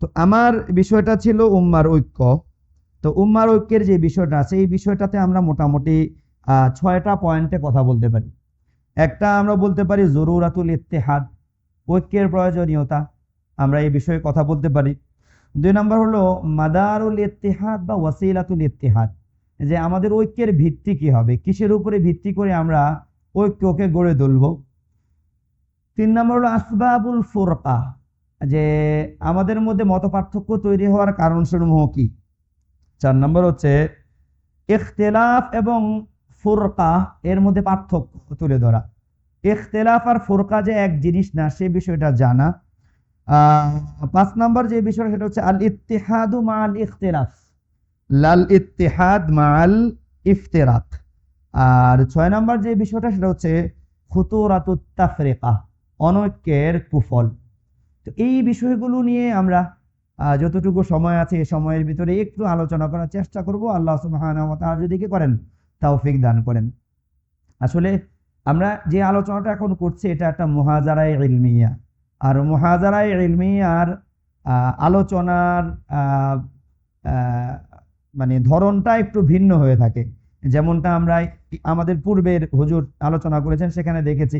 তো আমার বিষয়টা ছিল উম্মার ঐক্য। তো উম্মার ঐক্যের যে বিষয়টা আছে এই বিষয়টাতে আমরা মোটামুটি 6টা পয়েন্টে কথা বলতে পারি। একটা আমরা বলতে পারি জরুরাতুল ইত্তেহাদ, ঐক্যের প্রয়োজনীয়তা, আমরা এই বিষয়ে কথা বলতে পারি। 2 নম্বর হলো মাদারুল ইত্তেহাদ বা ওয়াসিলাতুল ইত্তেহাদ, যে আমাদের ঐক্যের ভিত্তি কি হবে, কিসের উপরে ভিত্তি করে আমরা ঐক্যকে গড়ে তুলব। 3 নম্বর হলো আসবাবুল ফুরকা, যে আমাদের মধ্যে মতপার্থক্য তৈরি হওয়ার কারণসমূহ কি। 4 নম্বর হচ্ছে ইখতিলাফ এবং ফুরকা এর মধ্যে পার্থক্য তুলে ধরা। ইখতিলাফ আর ফুরকা যে এক জিনিস না সে বিষয়টা জানা। 5 নম্বর যে বিষয় সেটা হচ্ছে আল ইত্তিহাদু মাআল ইখতিলাফ, লাল ইত্তিহাদ মাআল ইফতিরাক। আর 6 নম্বর যে বিষয়টা সেটা হচ্ছে খুতুরাতুত তাফরিকা, অনৈক্যের কুফল। তো এই বিষয়গুলো নিয়ে আমরা যতটুকু সময় আছে এই সময়ের ভিতরে একটু আলোচনা করার চেষ্টা করব। আল্লাহ সুবহানাহু ওয়া তাআলা যদি কি করেন, তৌফিক দান করেন। আসলে আমরা যে আলোচনাটা এখন করছি এটা একটা মুহাজারায়ে ইলমিয়া, আর মুহাজারায়ে ইলমিয়ার আলোচনার মানে ধরনটা একটু ভিন্ন হয়ে থাকে। যেমনটা আমরা আমাদের পূর্বের হুজুর আলোচনা করেছেন সেখানে দেখেছি,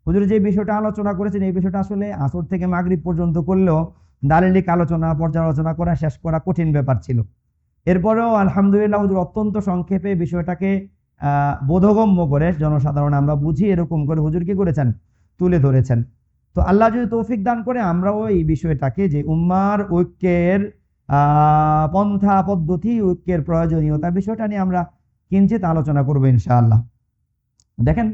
হুজুর যে বিষয়টা আলোচনা করেছেন এই বিষয়টা আসলে আসর থেকে মাগরিব পর্যন্ত করলেও দালিলিক আলোচনা পর্যালোচনা করা শেষ করা কঠিন ব্যাপার ছিল। এরপরেও আলহামদুলিল্লাহ হুজুর অত্যন্ত সংক্ষেপে বিষয়টাকে বোধগম্য করে জনসাধারণ আমরা বুঝি এরকম করে হুজুর কি করেছেন, তুলে ধরেছেন। তো আল্লাহ যদি তৌফিক দান করে আমরাও এই বিষয়টাকে যে উম্মার ঐক্যের পন্থা পদ্ধতি, ঐক্যের প্রয়োজনীয়তা বিষয়টা নিয়ে আমরা কিঞ্চিত আলোচনা করবো ইনশাআল্লাহ। দেখেন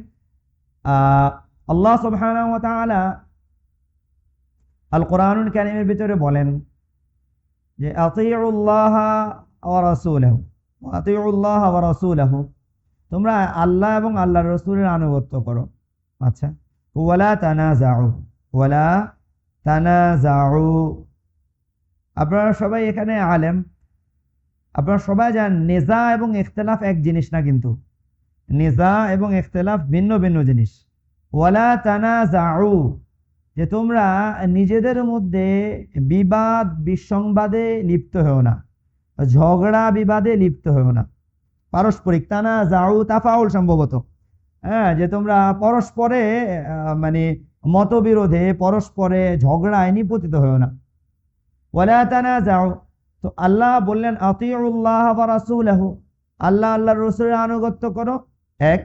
আল্লাহ সুবহানাহু ওয়া তাআলা আল কোরআনুল কারীমের ভিতরে বলেন যে আতিউল্লাহ ওয়া রাসূলহু, আতিউল্লাহ ওয়া রাসূলহু, তোমরা আল্লাহ এবং আল্লাহর রাসূলের আনুগত্য করো। আচ্ছা, ওয়ালা তানাজাউ, ওয়ালা তানাজাউ। আপনারা সবাই এখানে আলেম, আপনারা সবাই জানেন নিজা এবং ইখতিলাফ এক জিনিস না, কিন্তু নিজা এবং ইখতিলাফ ভিন্ন ভিন্ন জিনিস। ওয়ালা তানাজাউ, যে তোমরা নিজেদের মধ্যে বিবাদ বিসংবাদে লিপ্ত হও না, ঝগড়া বিবাদে লিপ্ত হও না। পারস্পরিক তানাজাউ তাফাউল সম্ভবত, হ্যাঁ, যে তোমরা পরস্পরে মানে মতবিরোধে পরস্পরে ঝগড়ায় নিপতিত হও না। ওয়ালা তানাজাউ, তো আল্লাহ বললেন আতিউল্লাহ ওয়া রাসূলহু, আল্লাহ আল্লাহর রাসূলের আনুগত্য করো। 1।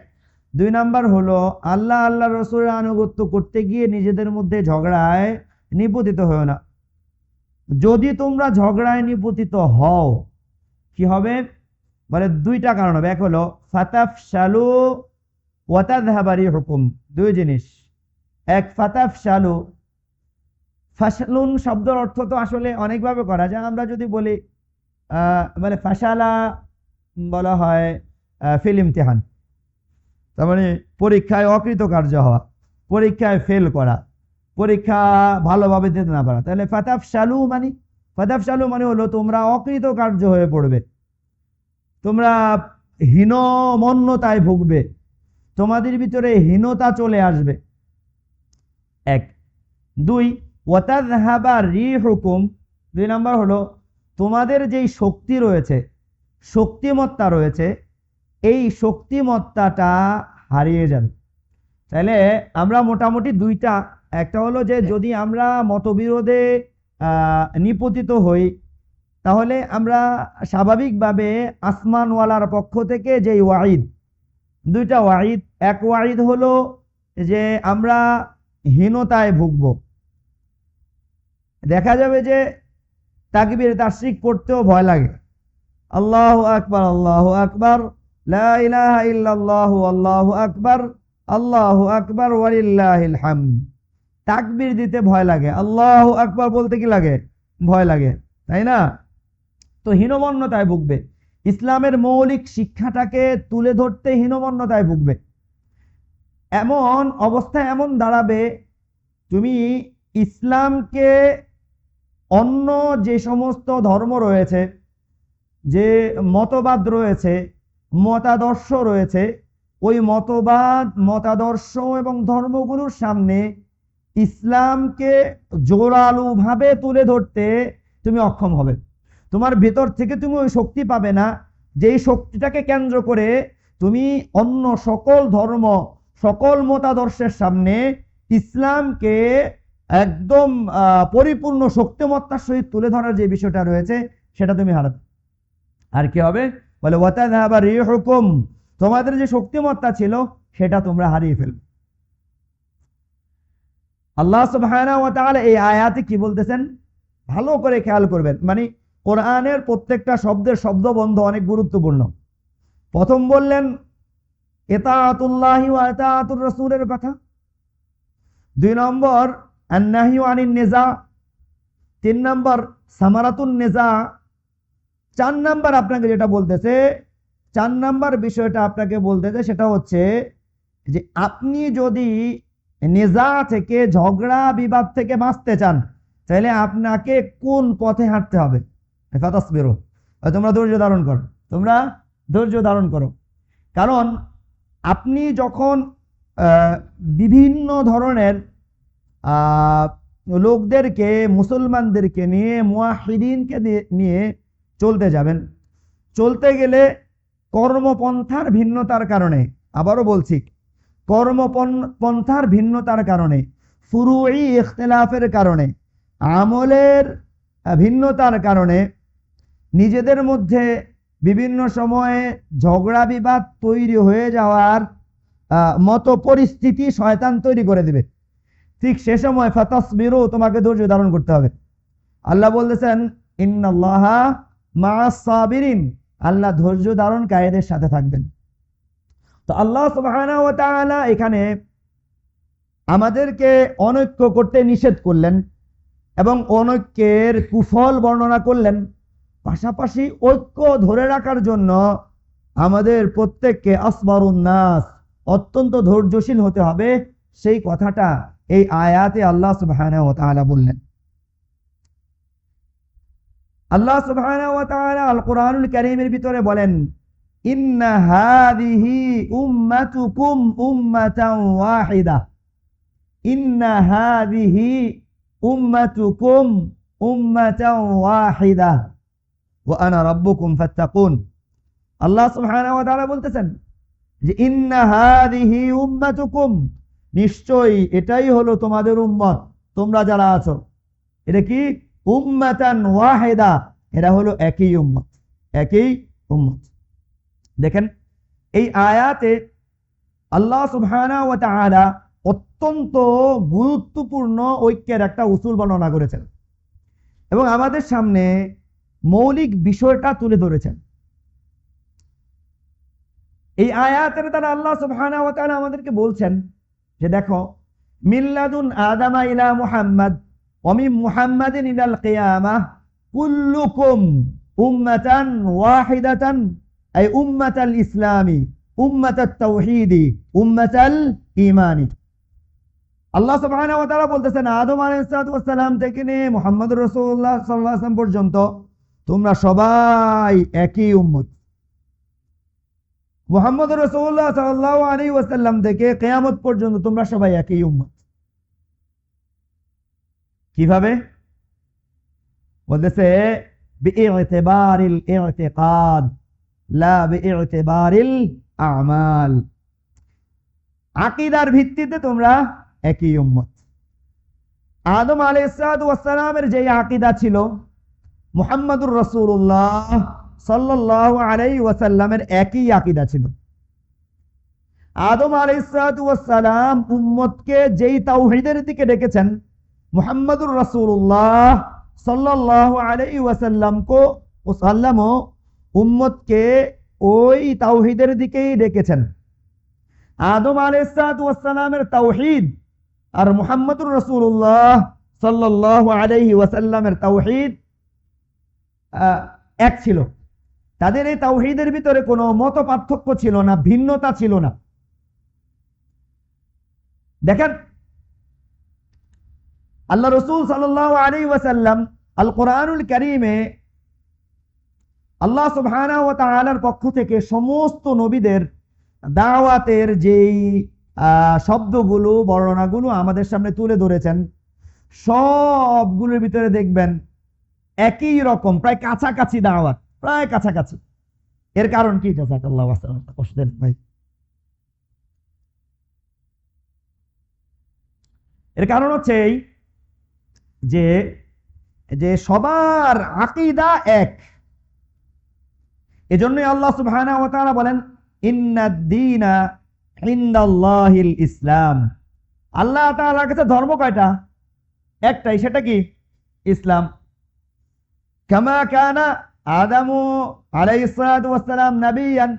2 নাম্বার হলো আল্লাহ আল্লাহর রাসূলের আনুগত্য করতে গিয়ে নিজেদের মধ্যে ঝগড়ায় নিপতিত হও না। যদি তোমরা ঝগড়ায় নিপতিত হও কি হবে, বলে 2টা কারণ হবে। এক হলো ফাতাফশালু ওয়া তাযহাবা রিহুকুম, 2 জিনিস। এক, ফাতাফশালু, ফাশলুন শব্দের অর্থ তো আসলে অনেকভাবে করা যায়। আমরা যদি বলি মানে ফাশালা বলা হয় ফিল ইমতিহান, তার মানে পরীক্ষায় অকৃতকার্য হওয়া, পরীক্ষায় ফেল করা, পরীক্ষা ভালোভাবে দিতে না পারা। তাহলে ফাতাফশালু মানে হলো তোমরা অকৃতকার্য হয়ে পড়বে, তোমরা হীনমন্যতায় ভুগবে, তোমাদের ভিতরে হীনতা চলে আসবে। 1। 2, ওয়াতাযহাবা রিহুকুম, 2 নাম্বার হলো তোমাদের যেই শক্তি রয়েছে, শক্তিমত্তা রয়েছে, এই শক্তিমত্তাটা হারিয়ে যাবে। তাহলে আমরা মোটামুটি 2টা, একটা হলো যে যদি আমরা মতবিরোধে নিপতিত হই তাহলে আমরা স্বাভাবিকভাবে আসমানওয়ালার পক্ষ থেকে যে ওয়াইদ, 2টা ওয়াইদ, এক ওয়াইদ হলো যে আমরা হীনতায় ভুগব। দেখা যাবে যে তাকবীর তাশরিক পড়তেও ভয় লাগে, আল্লাহু আকবার আল্লাহু আকবার, লা ইলাহা ইল্লাল্লাহু আল্লাহু আকবার, আল্লাহু আকবার ওয়ালিল্লাহিল হামদ। তাকবীর দিতে ভয় লাগে, আল্লাহু আকবার বলতে কি লাগে, ভয় লাগে, তাই না? তো হীনমন্যতায় ভুগবে, ইসলামের মৌলিক শিক্ষাটাকে তুলে ধরতে হীনমন্যতায় ভুগবে। এমন অবস্থায় এমন দাঁড়াবে, তুমি ইসলামকে অন্য যে সমস্ত ধর্ম রয়েছে, যে মতবাদ রয়েছে, মতাদর্শ রয়েছে, ওই মতবাদ মতাদর্শ এবং ধর্মগুলোর সামনে ইসলামকে জোরালোভাবে তুলে ধরতে তুমি অক্ষম হবে। তোমার ভেতর থেকে তুমি ওই শক্তি পাবে না, যেই শক্তিটাকে কেন্দ্র করে তুমি অন্য সকল ধর্ম, সকল মতাদর্শের সামনে ইসলামকে একদম পরিপূর্ণ শক্তিমত্তার সহিত তুলে ধরার যে বিষয়টা রয়েছে সেটা তুমি হারাবে। আর কি হবে? বলে ওয়াতাযহাবা রিহুকুম, তোমাদের যে শক্তিমত্তা ছিল সেটা তোমরা হারিয়ে ফেলবে। আল্লাহ সুবহানাহু ওয়া তাআলা এই আয়াতে কি বলতেছেন ভালো করে খেয়াল করবেন। মানে কোরআনের প্রত্যেকটা শব্দের শব্দবন্ধ অনেক গুরুত্বপূর্ণ। প্রথম বললেন ইতাআতুল্লাহি ওয়া ইতাআতুর রাসূলের কথা, 2 নম্বর আন-নাহয়ু আনিন নিজা, 3 নম্বর সামারাতুন নিজা, 4 নম্বর আপনাকে যেটা বলতেছে, 4 নম্বর বিষয়টা আপনাকে বলতেছে সেটা হচ্ছে যে আপনি যদি নিজা থেকে, ঝগড়া বিবাদ থেকে বাঁচতে চান তাহলে আপনাকে কোন পথে হাঁটতে হবে? ফাতাসবিরু, তোমরা ধৈর্য ধারণ করো, তোমরা ধৈর্য ধারণ করো। কারণ আপনি যখন বিভিন্ন ধরনের লোকদেরকে, মুসলমানদেরকে নিয়ে, মুয়াহিদিনকে নিয়ে চলতে যাবেন, চলতে গেলে কর্মপন্থার ভিন্নতার কারণে, আবারও বলছি কর্মপন্থার ভিন্নতার কারণে, ফুরুই ইখতিলাফের কারণে, আমলের ভিন্নতার কারণে নিজেদের মধ্যে বিভিন্ন সময়ে ঝগড়া বিবাদ তৈরি হয়ে যাওয়ার মতো পরিস্থিতি শয়তান তৈরি করে দিবে। ঠিক সে সময় ফাতাসবিরু, তোমাকে ধৈর্য ধারণ করতে হবে। আল্লাহ বলতেছেন ইন্নাল্লাহা মাআস সাবিরিন, আল্লাহ ধৈর্য ধারণকারীদের সাথে থাকবেন। তো আল্লাহ সুবহানাহু ওয়া তাআলা এখানে আমাদেরকে অনৈক্য করতে নিষেধ করলেন এবং অনৈক্যের কুফল বর্ণনা করলেন। পাশাপাশি ঐক্য ধরে রাখার জন্য আমাদের প্রত্যেককে আসবারুন নাস, অত্যন্ত ধৈর্যশীল হতে হবে, সেই কথাটা এই আয়াতে আল্লাহ সুবহানাহু ওয়া তাআলা বললেন। আল্লাহ সুবহানাহু ওয়া তাআলা আল কোরআনুল কারীমের ভিতরে বলেন ইন্না হাযিহি উম্মাতুকুম উম্মাতান ওয়াহিদা, ইন্না হাযিহি উম্মাতুকুম উম্মাতান ওয়াহিদা ওয়া আনা রাব্বুকুম ফাত্তাকুন। আল্লাহ সুবহানাহু ওয়া তাআলা বলতেছেন যে ইন্না হাযিহি উম্মাতুকুম, নিশ্চয়ই এটাই হলো তোমাদের উম্মত, তোমরা যারা আছো। এটা কি? উম্মাতান ওয়াহিদা, এরা হলো একই উম্মত, একই উম্মত। দেখেন এই আয়াতে আল্লাহ সুবহানাহু ওয়া তাআলা অত্যন্ত গুরুত্বপূর্ণ ঐক্যের একটা উসুল বর্ণনা করেছেন এবং আমাদের সামনে মৌলিক বিষয়টা তুলে ধরেছেন। এই আয়াতের দ্বারা আল্লাহ সুবহানাহু ওয়া তাআলা আমাদেরকে বলছেন যে দেখো, মিল্লাদুন আদামা ইলা মুহাম্মাদ ওয়া মিন মুহাম্মাদিন ইলাল কিয়ামাহ কুল্লুকুম উম্মাতান ওয়াহিদাতান, আই উম্মাতাল ইসলামি, উম্মাতাত তাওহীদি, উম্মাতাল ঈমানি। আল্লাহ সুবহানাহু ওয়া তাআলা বলতেছেন আদম আলাইহিস সালাম থেকে নিয়ে মুহাম্মদুর রাসূলুল্লাহ সাল্লাল্লাহু আলাইহি ওয়াসাল্লাম পর্যন্ত তোমরা সবাই একই উম্মত। মুহাম্মদুর রাসূলুল্লাহ সাল্লাল্লাহু আলাইহি ওয়াসাল্লাম থেকে কিয়ামত পর্যন্ত তোমরা সবাই একই উম্মত। কিভাবে? বলতেছে বিইতিবারিল ইতিকাদ লা বিইতিবারিল আমাল, আকীদার ভিত্তিতে তোমরা একই উম্মত। আদম আলাইহিস সালামের যে আকীদা ছিল, মুহাম্মদুর রাসূলুল্লাহ সাল্লাল্লাহু আলাইহি ওয়াসাল্লামের একই আকীদা ছিল। আদম আলাইহিস সালাম উম্মতকে যেই তাওহীদের দিকে ডেকেছেন, মুহাম্মদুর রাসূলুল্লাহ সাল্লাল্লাহু আলাইহি ওয়াসাল্লামও উম্মতকে ওই তাওহীদের দিকেই ডেকেছেন। আদম আলাইহিস সালামের তাওহীদ আর মুহাম্মদুর রাসূলুল্লাহ সাল্লাল্লাহু আলাইহি ওয়াসাল্লামের তাওহীদ এক ছিল। তাদের এই তাওহীদের ভিতরে কোনো মত পার্থক্য ছিল না, ভিন্নতা ছিল না। দেখেন আল্লাহ রাসূল সাল্লাল্লাহু আলাইহি ওয়াসাল্লাম আল কোরআনুল কারীমে আল্লাহ সুবহানাহু ওয়া তাআলার পক্ষ থেকে সমস্ত নবীদের দাওয়াতের যেই শব্দগুলো, বর্ণনাগুলো আমাদের সামনে তুলে ধরেছেন, সবগুলোর ভিতরে দেখবেন একই রকম, প্রায় কাছাকাছি দাওয়াত, প্রায় কাছাকাছি। এর কারণ কি? জাযাকাল্লাহু খাইরান, কষ্ট দেন ভাই। এর কারণ হচ্ছে এই যে যে সবার আকীদা এক। এজন্যই আল্লাহ সুবহানাহু ওয়া তাআলা বলেন ইন্নাদ-দীনা ইনদাল্লাহিল ইসলাম। আল্লাহ তাআলার কাছে ধর্ম কয়টা? একটাই, সেটা কি? ইসলাম। কামা কানা আদামু আলাইহিস সালাতু ওয়াস সালাম নবিয়ান,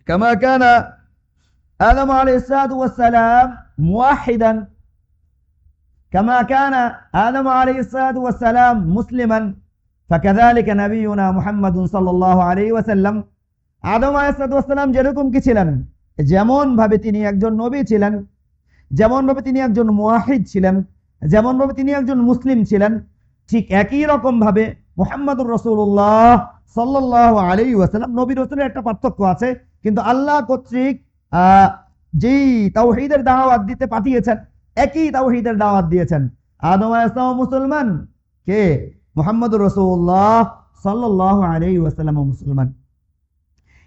কামা কানা আদামু আলাইহিস সালাতু ওয়াস সালাম মুওয়াহিদান, কামা কানা আদামু আলাইহিস সালাতু ওয়াস সালাম মুসলিমান, ফাকাযালিকা নবিয়ুনা মুহাম্মাদুন সাল্লাল্লাহু আলাইহি ওয়াসাল্লাম। আদম আলাইহিস সালাতু ওয়াস সালাম যেরকম কি ছিলেন, যেমন ভাবে তিনি একজন নবী ছিলেন, যেমন ভাবে তিনি একজন মুওয়াহিদ ছিলেন, যেমন ভাবে তিনি একজন মুসলিম ছিলেন, ঠিক একই রকম ভাবে মুহাম্মদুর রাসূলুল্লাহ সাল্লাল্লাহু আলাইহি ওয়াসাল্লাম। নবী রাসূলের একটা পার্থক্য আছে, কিন্তু আল্লাহ কর্তৃক যেই তাওহীদের দাওয়াত দিতে পাঠিয়েছেন, একই তাওহীদের দাওয়াত দিয়েছেন। আদম আলাইহিস সালাম মুসলমান, কে? মুহাম্মদুর রাসূলুল্লাহ সাল্লাল্লাহু আলাইহি ওয়াসাল্লাম মুসলমান।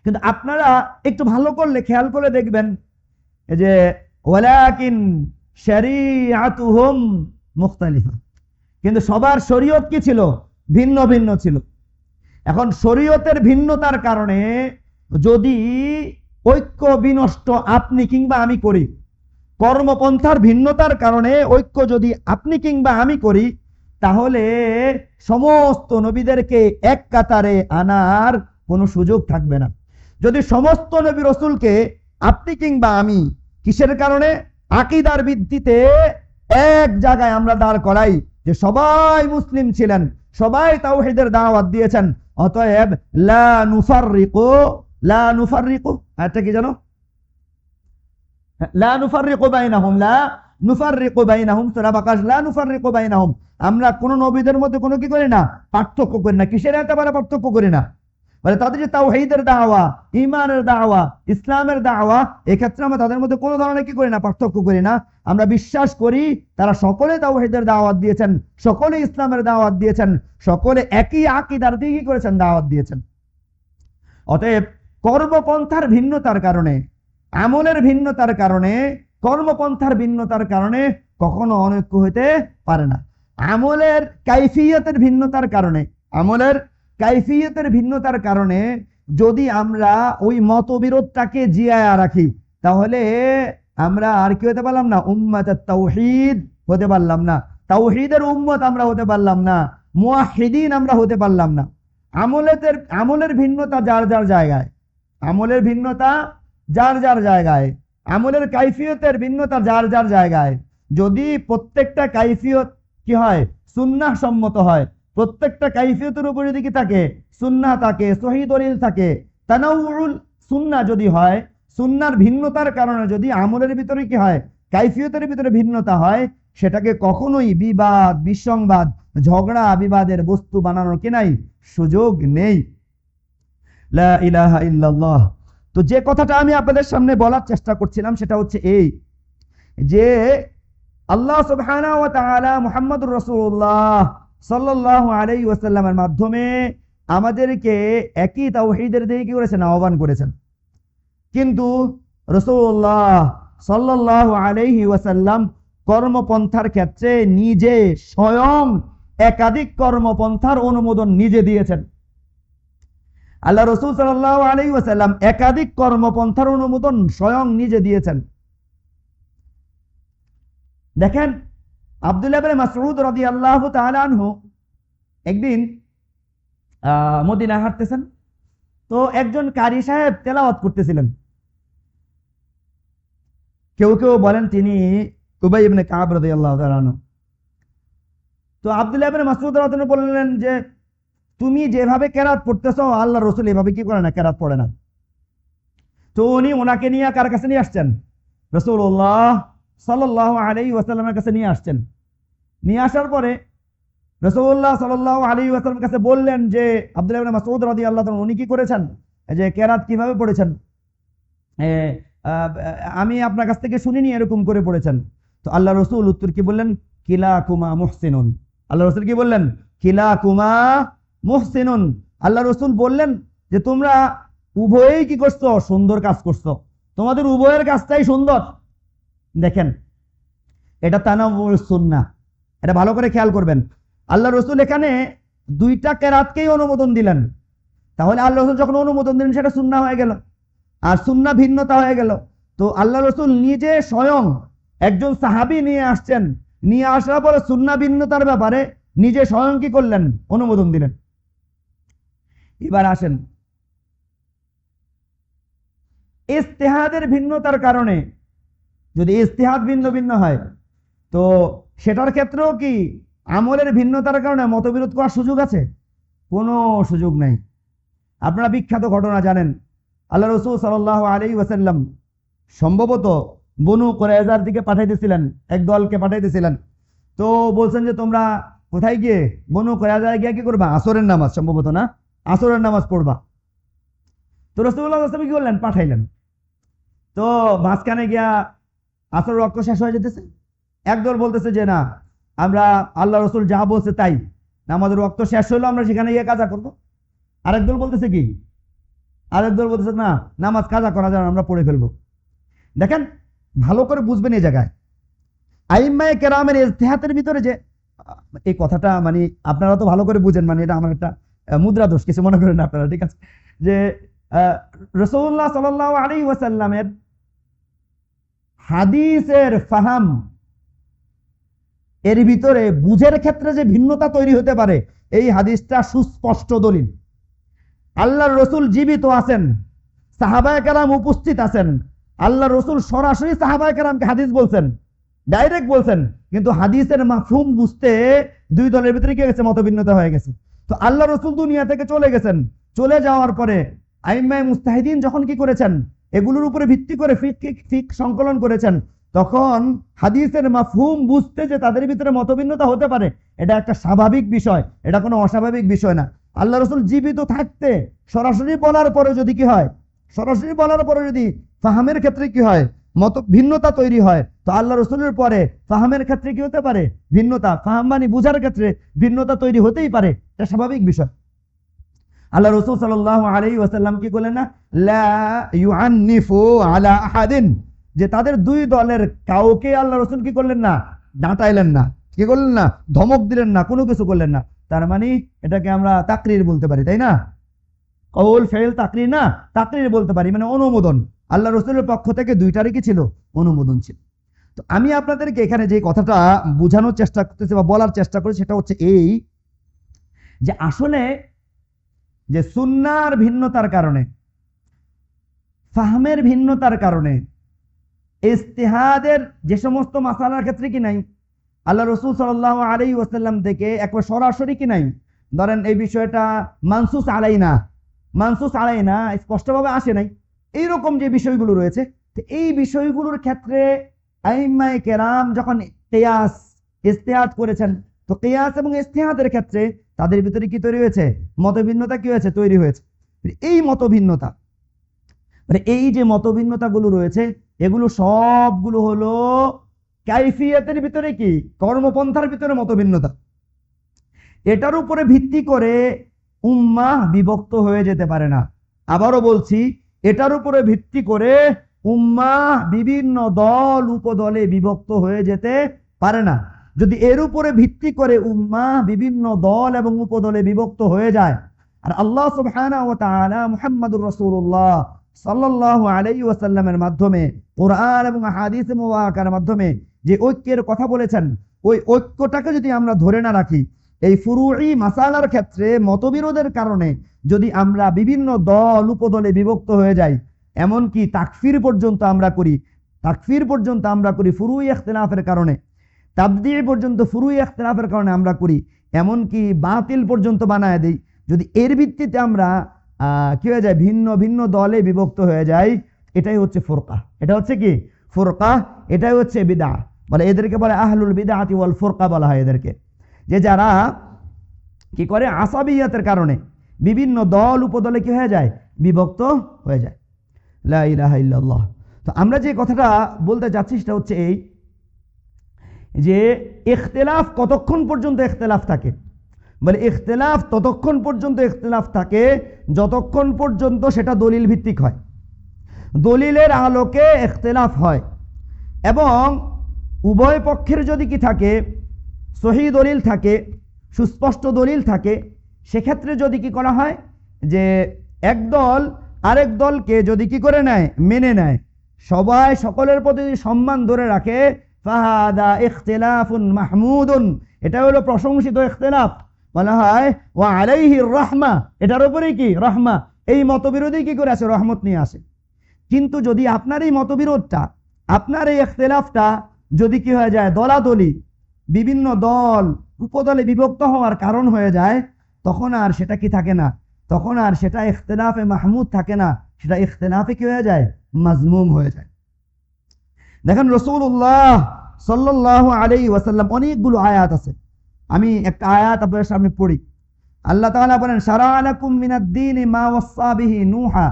কিন্তু আপনারা একটু ভালো করলে খেয়াল করে দেখবেন যে ওয়ালাকিন শরীআতুহুম মুখতালিফা, কিন্তু সবার শরীয়ত কি ছিল? ভিন্ন ভিন্ন ছিল। এখন শরীয়তের ভিন্নতার কারণে যদি ঐক্য বিনষ্ট আপনি কিংবা আমি করি, কর্মপন্থার ভিন্নতার কারণে ঐক্য যদি আপনি কিংবা আমি করি, তাহলে সমস্ত নবীদেরকে এক কাতারে আনার কোনো সুযোগ থাকবে না। যদি সমস্ত নবী রসুলকে আপনি কিংবা আমি কিসের কারণে? আকীদার ভিত্তিতে এক জায়গায় আমরা দাঁড় করাই যে সবাই মুসলিম ছিলেন, সবাই তাওহীদের দাওয়াত দিয়েছেন, অতএব লা নুফাররিকু, এটা কি জানো? লা নুফাররিকু বাইনাহুম, লা নুফাররিকু বাইনাহুম, সূরা বাকারা, লা নুফাররিকু বাইনাহুম। আমরা কোন নবীদের মধ্যে কোনো কি করি না? পার্থক্য করি না। কিসের একেবারে পার্থক্য করি না? মানে তাদের যে তাওহীদের দাওয়া, ঈমানের দাওয়া, ইসলামের দাওয়া, এক্ষেত্রে আমরা তাদের মধ্যে কোনো ধরনের কি করি না? পার্থক্য করি না। আমরা বিশ্বাস করি তারা সকলে তাওহীদের দাওয়াত দিয়েছেন, সকলে ইসলামের দাওয়াত দিয়েছেন, সকলে একই আকীদার দিকে কি করেছেন? দাওয়াত দিয়েছেন। অতএব কর্মপন্থার ভিন্নতার কারণে, আমলের ভিন্নতার কারণে, কর্মপন্থার ভিন্নতার কারণে কখনো অনৈক্য হতে পারে না। আমলের কাইফিয়তের ভিন্নতার কারণে, আমলের কাইফিয়তের ভিন্নতার কারণে যদি আমরা ওই মতবিরোধটাকে জিয়ায়া রাখি, তাহলে আমরা আর কি হতে পারলাম না? উম্মাতুত তাওহীদ হতে পারলাম না। তাওহীদের উম্মত আমরা হতে পারলাম না, মুওয়াহিদিন আমরা হতে পারলাম না। আমলের ভিন্নতা যার যার জায়গায়, আমলের ভিন্নতা যার যার জায়গায়, আমলের কাইফিয়তের ভিন্নতা যার যার জায়গায়। যদি প্রত্যেকটা কাইফিয়ত কি হয়? সুন্নাহ সম্মত হয়, প্রত্যেকটা কাইফিয়তের উপরে যদি কি থাকে? সুন্নাহ থাকে, সহিহ দলিল থাকে। তানাউউল সুন্নাহ যদি হয়, সুন্নাহর ভিন্নতার কারণে যদি আমলের ভিতরে কি হয়? কাইফিয়তের ভিতরে ভিন্নতা হয়, সেটাকে কখনোই বিবাদ, বিসংবাদ, ঝগড়া বিবাদের বস্তু বানানোর কি নাই? সুযোগ নেই। লা ইলাহা ইল্লাল্লাহ। তো যে কথাটা আমি আপনাদের সামনে বলার চেষ্টা করছিলাম সেটা হচ্ছে এই যে আল্লাহ সুবহানাহু ওয়া তাআলা মুহাম্মদুর রাসূলুল্লাহ সাল্লাল্লাহু আলাইহি ওয়াসাল্লামের মাধ্যমে আমাদেরকে একই তাওহীদের দিকে কি করেছেন? আহ্বান করেছেন। কিন্তু রাসূলুল্লাহ সাল্লাল্লাহু আলাইহি ওয়াসাল্লাম কর্মপন্থার ক্ষেত্রে নিজে স্বয়ং একাধিক কর্মপন্থার অনুমোদন নিজে দিয়েছেন। আল্লাহ রাসূল সাল্লাল্লাহু আলাইহি ওয়াসাল্লাম একাধিক কর্মপন্থার অনুমোদন স্বয়ং নিজে দিয়েছেন। দেখেন, আব্দুল্লাহ ইবনে মাসউদ রাদিয়াল্লাহু তাআলা আনহু একদিন মদিনা হাঁটতেছেন, তো একজন কারি সাহেব তেলাওয়াত করতেছিলেন। কেউ কেউ বলেন তিনি উবাই ইবনে কাব রাদিয়াল্লাহু তাআলা আনহু। তো আব্দুল্লাহ ইবনে মাসউদ রাদিয়াল্লাহু তাআলা বললেন যে তুমি যেভাবে কেরাত পড়তেছো, আল্লাহ রাসূল এভাবে কি করে না? কেরাত পড়ে না। তো উনি ওনাকে নিয়ে কার কাছে নিয়ে আসছেন? রাসূলুল্লাহ সাল্লাল্লাহু আলাইহি ওয়াসাল্লামের কাছে নিয়ে আসছেন। নিয়ে আসার পরে রাসূলুল্লাহ সাল্লাল্লাহু আলাইহি ওয়াসাল্লামের কাছে বললেন যে আব্দুল্লাহ ইবনে মাসউদ রাদিয়াল্লাহু তাআলা উনি কি করেছেন? যে কেরাত কিভাবে পড়েছেন? আমি আপনার কাছ থেকে শুনিনি এরকম করে পড়েছেন। তো আল্লাহ রাসূল উত্তর কি বললেন? কিলাকুমা মুহসিনুন। আল্লাহ রাসূল কি বললেন? কিলাকুমা মুহসিনুন, আল্লাহ রসুল বললেন যে তোমরা উভয়েই কি করছো, সুন্দর কাজ করছো, তোমাদের উভয়ের কাজটাই সুন্দর। দেখেন এটা তানাউল সুন্নাহ, এটা ভালো করে খেয়াল করবেন। আল্লাহ রসুল এখানে দুইটা কেরাতকেই অনুমোদন দিলেন, তাহলে আল্লাহ রসুল যখন অনুমোদন দিলেন সেটা সুন্নাহ হয়ে গেল, আর সুন্নাহ ভিন্নতা হয়ে গেল। তো আল্লাহ রসুল নিজে স্বয়ং একজন সাহাবী নিয়ে আসছেন, নিয়ে আসার পরে সুন্নাহ ভিন্নতার ব্যাপারে নিজে স্বয়ং কি করলেন, অনুমোদন দিলেন। এবার আসেন ইজতিহাদের ভিন্নতার কারণে, যদি ইজতিহাদ ভিন্ন ভিন্ন হয় তো সেটার ক্ষেত্রেও কি আমলের ভিন্নতার কারণে মতবিরোধ করার সুযোগ আছে? কোনো সুযোগ নাই। আপনারা বিখ্যাত ঘটনা জানেন, আল্লাহ রসুল সাল্লাল্লাহু আলাইহি ওয়াসাল্লাম সম্ভবত বনু কুরাইজার দিকে পাঠাইতেছিলেন, এক দলকে পাঠাইতেছিলেন। তো বলছেন যে তোমরা কোথায় গিয়ে, বনু কুরাইজায় গিয়ে কি করবা, আসরের নামাজ, সম্ভবত না, আসরের নামাজ পড়বা। তো রাসূলুল্লাহ সাল্লাল্লাহু আলাইহি ওয়াসাল্লাম কি করলেন, পাঠাইলেন। তো মাঝখানে গিয়া আসর রক্ত শেষ হয়ে যেতেছে, একদল বলতেছে যে না, আমরা আল্লাহ রসুল যা বলছে তাই, আমাদের রক্ত শেষ হলো, আমরা সেখানে গিয়ে কাজা করবো। আরেক দল বলতেছে কি, আরেক দল বলতেছে না, নামাজ কাজা করা যায় না, আমরা পড়ে ফেলবো। দেখেন ভালো করে বুঝবেন এই জায়গায় আইম্মায়ে কেরামের ইজতিহাদের ভিতরে যে এই কথাটা, মানে আপনারা তো ভালো করে বুঝেন, মানে এটা আমার একটা মুদ্রা দোষ, কিছু মনে করেন আপনারা, ঠিক আছে, যে রাসূলুল্লাহ সাল্লাল্লাহু আলাইহি ওয়াসাল্লামের হাদিসের ফাহাম এর ভিতরে বুঝের ক্ষেত্রে যে ভিন্নতা তৈরি হতে পারে, এই হাদিসটা সুস্পষ্ট দলিল। আল্লাহর রসুল জীবিত আছেন, সাহাবায়ে কেরাম উপস্থিত আছেন, আল্লাহ রসুল সরাসরি সাহাবায়ে কেরামকে হাদিস বলছেন, ডাইরেক্ট বলছেন, কিন্তু হাদিসের মাফহুম বুঝতে দুই দলের ভিতরে কি গেছে, মতভিন্নতা হয়ে গেছে। তো আল্লাহ রসুল দুনিয়া থেকে চলে গেছেন, চলে যাওয়ার পরে আইম্মায়ে মুজতাহিদিন যখন কি করেছেন, এগুলোর উপরে ভিত্তি করে ফিক সংকলন করেছেন, তখন হাদিসের মাফহুম বুঝতে যে তাদের ভিতরে মতভিন্নতা হতে পারে, এটা একটা স্বাভাবিক বিষয়, এটা কোনো অস্বাভাবিক বিষয় না। আল্লাহ রসুল জীবিত থাকতে সরাসরি বলার পরে যদি কি হয়, সরাসরি বলার পরে যদি ফাহামের ক্ষেত্রে কি হয়, মত ভিন্নতা তৈরি হয়, তো আল্লাহ রসুলের পরে ফাহামের ক্ষেত্রে কি হতে পারে, ভিন্নতা, ফাহাম মানে বুঝার ক্ষেত্রে ভিন্নতা তৈরি হতেই পারে, এটা স্বাভাবিক বিষয়। আল্লাহ রসুল সাল্লাল্লাহু আলাইহি ওয়াসাল্লাম কি বলেন না, লা ইউআন্নিফু আলা আহাদিন, যে তাদের দুই দলের কাউকে আল্লাহ রসুল কি করলেন না, ডাঁটাইলেন না, কি করলেন না, ধমক দিলেন না, কোনো কিছু করলেন না। তার মানে এটাকে আমরা তাকরির বলতে পারি, তাই না, কওল ফেল তাকরির না, তাকরির বলতে পারি, মানে অনুমোদন। আল্লাহ রসুলের পক্ষ থেকে দুইটারই কি ছিল, অনুমোদন ছিল। তো আমি আপনাদেরকে এখানে যে কথাটা বোঝানোর চেষ্টা করতেছি বা বলার চেষ্টা করি, সেটা হচ্ছে এই যে আসলে যে সুন্নাহর ভিন্নতার কারণে, ফাহমের ভিন্নতার কারণে, ইজতিহাদের যে সমস্ত মাসালার ক্ষেত্রে কি নাই, আল্লাহ রসুল সাল্লাল্লাহু আলাইহি ওয়াসাল্লাম থেকে একবার সরাসরি কি নাই, ধরেন এই বিষয়টা মানসুস আলাইনা, মানসুস আলাইনা স্পষ্টভাবে আসে নাই, এইরকম যে বিষয়গুলো রয়েছে, তো এই বিষয়গুলোর ক্ষেত্রে আইম্মায়ে কেরাম যখন কিয়াস ইজতিহাদ করেছেন, তো কিয়াস এবং ইজতিহাদের ক্ষেত্রে তাদের ভিতরে কি তৈরি হয়েছে, মতভিন্নতা কি হয়েছে, তৈরি হয়েছে। এই মতভিন্নতা, মানে এই যে মতভিন্নতাগুলো রয়েছে, এগুলো সবগুলো হলো কাইফিয়াতের ভিতরে কি, কর্মপন্থার ভিতরে মতভিন্নতা। এটার উপরে ভিত্তি করে উম্মাহ বিভক্ত হয়ে যেতে পারে না। আবারও বলছি, এটার উপরে ভিত্তি করে উম্মাহ বিভিন্ন দল উপদলে বিভক্ত হয়ে যেতে পারে না। যদি এর উপরে ভিত্তি করে উম্মাহ বিভিন্ন দল এবং উপদলে বিভক্ত হয়ে যায়, আর আল্লাহ সুবহানাহু ওয়া তাআলা মুহাম্মাদুর রাসূলুল্লাহ সাল্লাল্লাহু আলাইহি ওয়াসাল্লামের মাধ্যমে, কোরআন এবং হাদিসে মুবারাকার মাধ্যমে যে ঐক্যের কথা বলেছেন, ওই ঐক্যটাকে যদি আমরা ধরে না রাখি, এই ফুরুই মাসালার ক্ষেত্রে মতবিরোধের কারণে যদি আমরা বিভিন্ন দল উপদলে বিভক্ত হয়ে যাই, এমনকি তাকফির পর্যন্ত আমরা করি, তাকফির পর্যন্ত আমরা করি ফুরুই ইখতিলাফের কারণে, তাবদীঈ পর্যন্ত ফুরুই ইখতিলাফের কারণে আমরা করি, এমনকি বাতিল পর্যন্ত বানায় দেই, যদি এর ভিত্তিতে আমরা কি হয়ে যায়, ভিন্ন ভিন্ন দলে বিভক্ত হয়ে যায়, এটাই হচ্ছে ফুরকা। এটা হচ্ছে কি, ফুরকা, এটাই হচ্ছে বিদআহ। বলে এদেরকে বলে আহলুল বিদআতি ওয়াল ফুরকা বলা হয় এদেরকে, যে যারা কি করে, আসাবিয়াতের কারণে বিভিন্ন দল উপদলে কি হয়ে যায়, বিভক্ত হয়ে যায়। লা ইলাহা ইল্লাল্লাহ। তো আমরা যে কথাটা বলতে যাচ্ছি সেটা হচ্ছে এই যে ইখতিলাফ কতক্ষণ পর্যন্ত ইখতিলাফ থাকে, বলে ইখতিলাফ ততক্ষণ পর্যন্ত ইখতিলাফ থাকে যতক্ষণ পর্যন্ত সেটা দলিল ভিত্তিক হয়, দলিলের আলোকে ইখতিলাফ হয়, এবং উভয় পক্ষের যদি কি থাকে সহি দলিল থাকে, সুস্পষ্ট দলিল থাকে, সেক্ষেত্রে যদি কি করা হয় যে একদল আরেক দলকে যদি কি করে নেয়, মেনে নেয়, সবাই সকলের প্রতি সম্মান ধরে রাখে, ফাহাদা ইখতিলাফুন মাহমুদুন, এটা হলো প্রশংসিত ইখতিলাফ। বলা হয় ওয়া আলাইহির রাহমা, এটার উপরেই কি রহমা, এই মতবিরোধী কি করে আসে, রহমত নিয়ে আসে। কিন্তু যদি আপনার এই মতবিরোধটা, আপনার এই ইখতিলাফটা যদি কি হয়ে যায় দলাদলি, বিভিন্ন দল উপদলে বিভক্ত হওয়ার কারণ হয়ে যায়, তখন আর সেটা কি থাকে না, তখন আর সেটা ইখতিলাফে মাহমুদ থাকে না, সেটা ইখতিলাফে কি হয়ে যায়, মাজমুম হয়ে যায়। দেখেন রাসূলুল্লাহ সাল্লাল্লাহু আলাইহি ওয়াসাল্লাম অনেকগুলো আয়াত আছে, আমি একটা আয়াত আপনাদের সামনে পড়ি। আল্লাহ তাআলা বলেন, শারা'a লাকুম মিনাদ-দীনি মা ওয়াসসা বিহি নূহা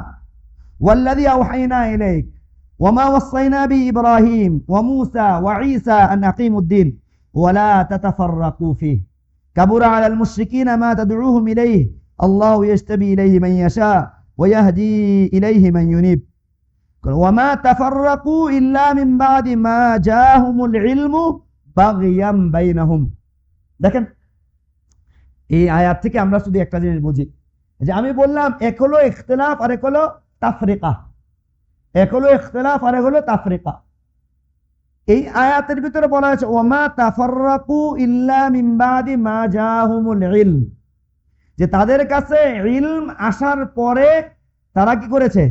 ওয়াল্লাযী আওহায়না ইলাইক ওয়া মা ওয়াসাইনা বিহি ইব্রাহিম ওয়া মূসা ওয়া ঈসা আন আকিমুদ-দীন ওয়া লা তাতাফাররাকু ফীহি কাবুরা আলাল মুশরিকিনা মা তাদউহুম ইলাইহি আল্লাহু ইয়াজতাবি ইলাইহি মান ইয়াশা ওয়া ইয়াহদি ইলাইহি মান ইউনিব ওয়া মা তাফাররাকু ইল্লা মিন বা'দি মা জাআহুমুল ইলমু বাগয়াম বাইনাহুম। দেখেন এই আয়াত থেকে আমরা শুধু একটা জিনিস বুঝি, যে আমি বললাম এক হলো ইখতিলাফ আর এক হলো তাফরিকা, এক হলো ইখতিলাফ আর এক হলো তাফরিকা। এই আয়াতের ভিতরে বলা হয়েছে ওমা তাফাররাকু ইল্লা মিন বাদি মা জাহুমুল ইলম, যে তাদের কাছে ইলম আসার পরে তারা কি করেছে,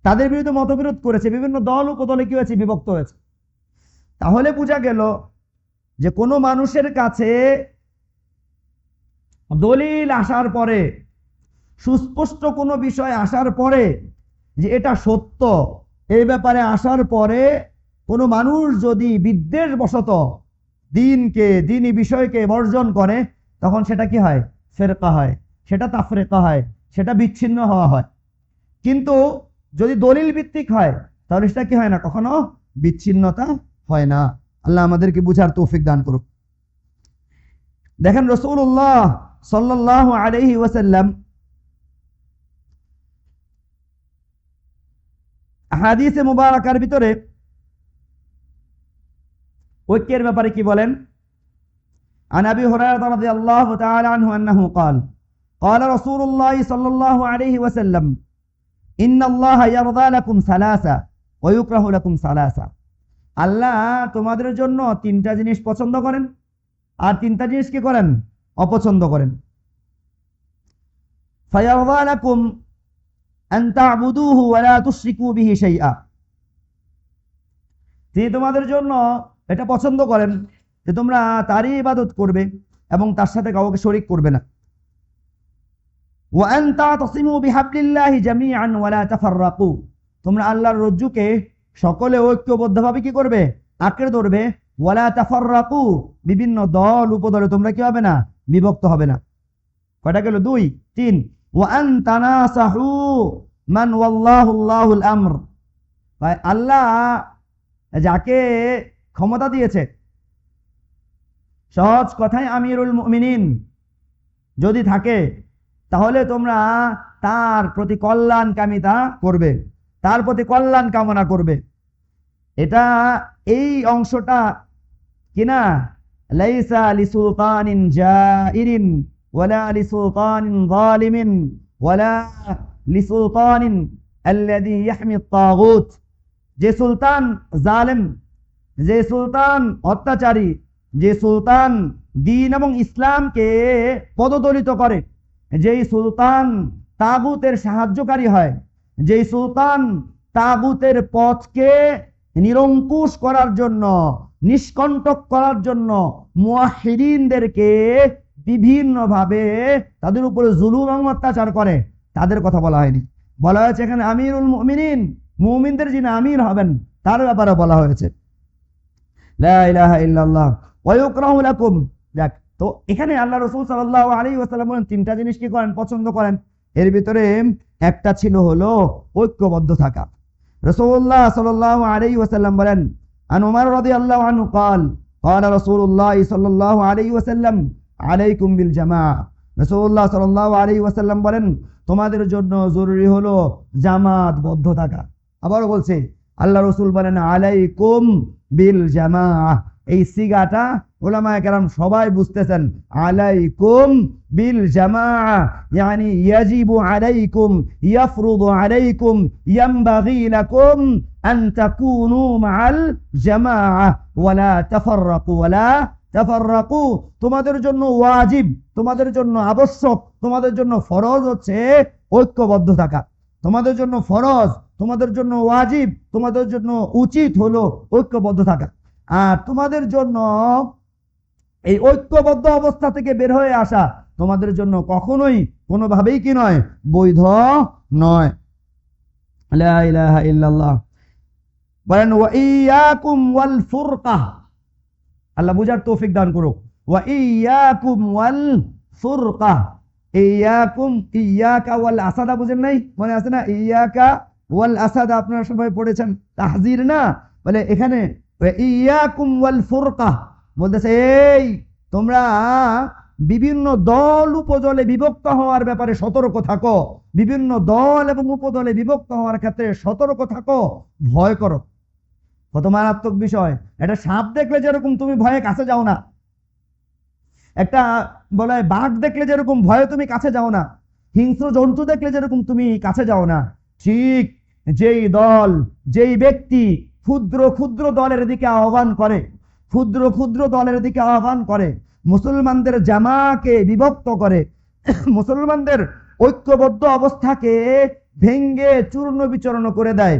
তাদের বিরুদ্ধে মতবিরোধ করেছে, বিভিন্ন দল উপদলে কি হয়েছে, বিভক্ত হয়েছে। তাহলে বোঝা গেল যে কোনো মানুষের কাছে দলিল আসার পরে, সুস্পষ্ট কোনো বিষয় আসার পরে, যে এটা সত্য, এই ব্যাপারে আসার পরে কোনো মানুষ যদি বিদ্বেষবশত দিনকে, দিনী বিষয়কে বর্জন করে, তখন সেটা কি হয়, ফেরকা হয়, সেটা তাফরিকা হয়, সেটা বিচ্ছিন্ন হওয়া হয়। কিন্তু যদি দলিল ভিত্তিক হয় তাহলে সেটা কি হয় না, কখনো বিচ্ছিন্নতা হয় না। আল্লাহ আমাদেরকে বুঝার তৌফিক দান করুক। দেখেন রাসূলুল্লাহ সাল্লাল্লাহু আলাইহি ওয়াসাল্লাম হাদিসে মুবারাকার ভিতরে ঐক্যের ব্যাপারে কি বলেন? আন আবি হুরায়রা রাদিয়াল্লাহু তাআলা আনহু আন্নাহু قال قال رسول الله صلى الله عليه وسلم إن الله يرضى لكم ثلاثة ويكره لكم ثلاثة। আল্লাহ তোমাদের জন্য তিনটা জিনিস পছন্দ করেন আর তিনটা জিনিস কি করেন, অপছন্দ করেন। فيرضى لكم أن تعبدوه ولا تشركوا به شيئا, তিনি তোমাদের জন্য এটা পছন্দ করেন যে তোমরা তারই ইবাদত করবে এবং তার সাথে কাউকে শরীক করবে না। وأن تعتصموا بحبل الله جميعا ولا تفرقوا, তোমরা আল্লাহর রজ্জুকে সকলে ঐক্যবদ্ধভাবে কি করবে, আঁকড়ে ধরবে। ওয়ালা তাফাররাকু, বিভিন্ন দল উপদলে তোমরা কি হবে না, বিভক্ত হবে না। কয়টা গেল, 2 3। ওয়ান তানাসাহু মান ওয়াল্লাহুল্লাহুল আমর, ভাই আল্লাহ যাকে ক্ষমতা দিয়েছে, সহজ কথায় আমিরুল মুমিনিন যদি থাকে, তাহলে তোমরা তার প্রতি কল্যাণকামিতা করবে, তার প্রতি কল্যাণ কামনা করবে। এটা এই অংশটা কিনা লাইসা লিসুলতানিন জাইরিন ওয়ালা লিসুলতানিন যালিমিন ওয়ালা লিসুলতানিন আল্লাযী ইয়াহমি আত-তাগুত, যে সুলতান জালেম, যে সুলতান অত্যাচারী, যে সুলতান দ্বীন এবং ইসলামকে পদদলিত করে, যেই সুলতান তাগুতের সাহায্যকারী হয়, যেই সুলতান তাগুতের পথকে নিরঙ্কুশ করার জন্য, নিষ্কণ্টক করার জন্য মুওয়াহিদিনদেরকে বিভিন্নভাবে তাদের উপরে জুলুম এবং অত্যাচার করে, তাদের কথা বলা হয়নি। বলা হয়েছে এখানে আমিরুল মুমিনিন, মুমিনদের যিনি আমির হবেন তার ব্যাপারে বলা হয়েছে। লা ইলাহা ইল্লাল্লাহ ওয়া ইউকরাহু লাকুম। যাক, তো এখানে আল্লাহ রাসূল সাল্লাল্লাহু আলাইহি ওয়াসাল্লাম বলেন তিনটা জিনিস কি করেন, পছন্দ করেন। এর ভিতরে একটা ছিল হলো ঐক্যবদ্ধ থাকা। রাসূলুল্লাহ সাল্লাল্লাহু আলাইহি ওয়াসাল্লাম বলেন, আন উমর রাদিয়াল্লাহু আনহু قال قال رسول الله صلى الله عليه وسلم আলাইকুম বিল জামাআহ। রাসূলুল্লাহ সাল্লাল্লাহু আলাইহি ওয়াসাল্লাম বলেন, তোমাদের জন্য জরুরি হলো জামাতবদ্ধ থাকা। আবারও বলছে আল্লাহ রসুল বলেন আলাইকুম বিল জামাআহ। এই সিগাটা উলামায়ে কেরাম সবাই বুঝতেছেন, আলাইকুম বিল জামাআহ ইয়ানি ইয়াজিবু আলাইকুম, ইয়াফরুদু আলাইকুম, ইয়ানবাগি লাকুম আন তাকুনু মাআল জামাআহ ওয়ালা তাফাররাকু। তোমাদের জন্য ওয়াজিব, তোমাদের জন্য আবশ্যক, তোমাদের জন্য ফরজ হচ্ছে ঐক্যবদ্ধ থাকা। তোমাদের জন্য ফরজ, তোমাদের জন্য ওয়াজিব, তোমাদের জন্য উচিত হলো ঐক্যবদ্ধ থাকা। আর তোমাদের জন্য এই ঐক্যবদ্ধ অবস্থা থেকে বের হয়ে আসা তোমাদের জন্য কখনোই কোনোভাবেই কি নয়, বৈধ নয়। লা ইলাহা ইল্লাল্লাহ। বলেন ওয়া ইয়াকুম ওয়াল ফুরকাহ, আল্লাহ বুঝার তৌফিক দান করুক। ওয়া ইয়াকুম ওয়াল ফুরকাহ, ইয়াকুম ইয়াকা ওয়াল আসাদা বুঝেন নাই, মনে আছে না? ইয়াকা ওয়াল আসাদা আপনারা সবাই পড়েছেন, তাহজির না? বলে এখানে ইয়াকুম ওয়াল ফুরকাহ বলতেছে এই তোমরা বিভিন্ন দল উপদলে বিভক্ত হওয়ার ব্যাপারে সতর্ক থাকো, বিভিন্ন দল এবং উপদলে বিভক্ত হওয়ার ক্ষেত্রে সতর্ক থাকো, ভয় করো। কত মারাত্মক বিষয়! এটা সাপ দেখলে যেরকম তুমি ভয়ে কাছে যাও না, একটা বলে বাঘ দেখলে যেরকম ভয়ে তুমি কাছে যাও না, হিংস্র জন্তু দেখলে যেরকম তুমি কাছে যাও না, ঠিক যেই দল, যেই ব্যক্তি ক্ষুদ্র ক্ষুদ্র দলের দিকে আহ্বান করে, ক্ষুদ্র ক্ষুদ্র দলের দিকে আহ্বান করে, মুসলমানদের জামাকে বিভক্ত করে, মুসলমানদের ঐক্যবদ্ধ অবস্থাকে ভেঙ্গে চূর্ণ বিচূর্ণ করে দেয়,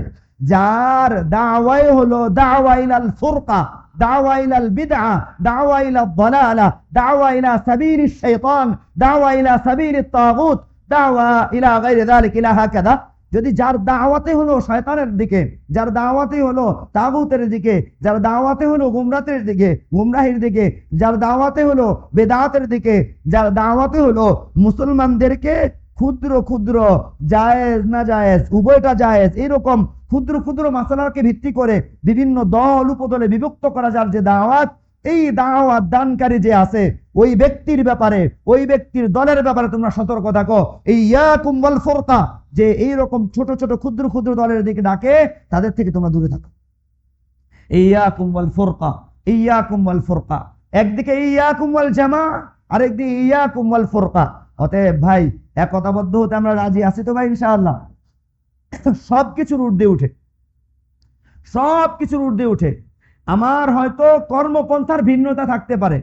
যার দাওয়াই হলো দাওয়া ইলাল ফুরকা, দাওয়া ইলাল বিদআ, দাওয়া ইলা দালালা, দাওয়া ইলা সাবিলিশ শাইতান, দাওয়া ইলা সাবিলিত তাগুত, দাওয়া ইলা গায়রি যালিক ইলা হাকাযা। যদি যার দাওয়াতে হলো শয়তানের দিকে, যার দাওয়াতে হলো তাগুতের দিকে, যার দাওয়াতে হলো গুমরাহির দিকে, যার দাওয়াতে হলো বেদাতের দিকে, যার দাওয়াতে হলো মুসলমানদেরকে ক্ষুদ্র ক্ষুদ্র জায়েজ না জায়েজ উভয়টা জায়েজ এরকম ক্ষুদ্র ক্ষুদ্র মাসালাকে ভিত্তি করে বিভিন্ন দল উপদলে বিভক্ত করা, যার যে দাওয়াত, এই দাওয়াত দানকারী যে আছে ওই ব্যক্তির ব্যাপারে, ওই ব্যক্তির দলের ব্যাপারে তোমরা সতর্ক থাকো। এই ইয়াকুম ওয়াল ফুরকা, যে এইরকম ছোট ছোট ক্ষুদ্র ক্ষুদ্র দলের দিকে ডাকে, তাদের থেকে তোমরা দূরে থাকো। ইয়াকুম ওয়াল ফুরকা, ইয়াকুম ওয়াল ফুরকা, একদিকে ইয়াকুম ওয়াল জামা, আরেকদিকে ইয়াকুম ওয়াল ফুরকা। অতএব ভাই একতাবদ্ধ হতে আমরা রাজি আছি তো ভাই ইনশাআল্লাহ? সবকিছুর ঊর্ধ্বে উঠে, সবকিছুর ঊর্ধ্বে উঠে আমার হয়তো কর্মপন্থার ভিন্নতা থাকতে পারে,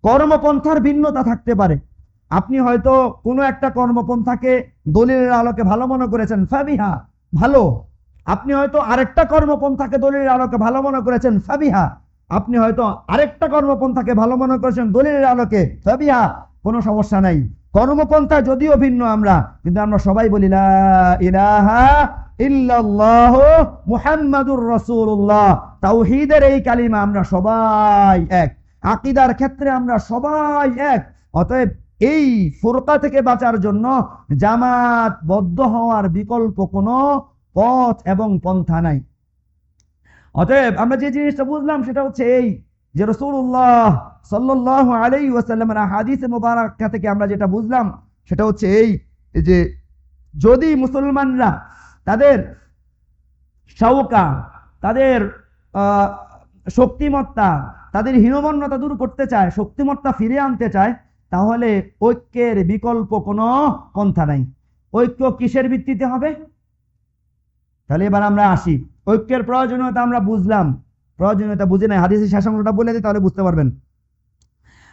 কর্মপন্থার ভিন্নতা থাকতে পারে। আপনি হয়তো কোনো একটা কর্মপন্থাকে দলিলের আলোকে ভালো মনে করেছেন, ফাবিহা, ভালো। আপনি হয়তো আরেকটা কর্মপন্থাকে দলিলের আলোকে ভালো মনে করেছেন, ফাবিহা। আপনি হয়তো আরেকটা কর্মপন্থাকে ভালো মনে করেছেন দলিলের আলোকে, ফাবিহা, কোনো সমস্যা নাই। কর্মপন্থা যদিও ভিন্ন আমরা, কিন্তু আমরা সবাই বলি লা ইলাহা ইল্লাল্লাহ মুহাম্মাদুর রাসূলুল্লাহ। তাওহীদের এই কালিমা আমরা সবাই এক, আকীদার ক্ষেত্রে আমরা সবাই এক। অতএব এই ফুরকা থেকে বাঁচার জন্য জামাতবদ্ধ হওয়ার বিকল্প কোনো পথ এবং পন্থা নাই। অতএব আমরা যে জিনিসটা বুঝলাম সেটা হচ্ছে এই যে রাসূলুল্লাহ সাল্লাল্লাহু আলাইহি ওয়াসাল্লামের হাদিসে মুবারাকা থেকে আমরা যেটা বুঝলাম সেটা হচ্ছে এই যে যদি মুসলমানরা তাদের শাওকা, তাদের শক্তিমত্তা, তাদের হীনমন্যতা দূর করতে চায়, শক্তিমত্তা ফিরিয়ে আনতে চায়, তাহলে ঐক্যের বিকল্প কোনো পন্থা নাই। ঐক্য কিসের ভিত্তিতে হবে? তাহলে এবার আমরা আসি, ঐক্যের প্রয়োজনীয়তা আমরা বুঝলাম, প্রয়োজনীয়তা বুঝে নাই, হাদিসের শেষাংশটা বলে দিই তাহলে বুঝতে পারবেন।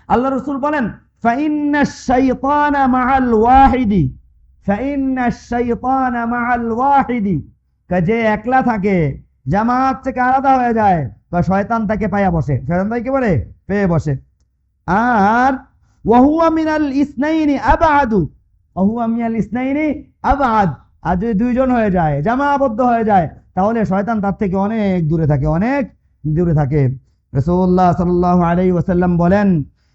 আল্লাহ রাসূল বলেন ফাইন্নাশ শাইতানা মাআল ওয়াহিদি, ফাইন্নাশ শাইতানা মাআল ওয়াহিদি, যে একলা থাকে, জামাত থেকে আলাদা হয়ে যায়, তো শয়তান তাকে পায়া বসে, শয়তান তাকে বলে পেয়ে বসে। আর ওয়াহুয়া মিনাল ইসনাইনি আবআদু, ওয়াহুয়া মিনাল ইসনাইনি আবআদ, আর যদি দুইজন হয়ে যায়, জামাবদ্ধ হয়ে যায়, তাহলে শয়তান তার থেকে অনেক দূরে থাকে, অনেক দূরে থাকে। রাসূলুল্লাহ সাল্লাল্লাহু আলাইহি ওয়াসাল্লাম বলেন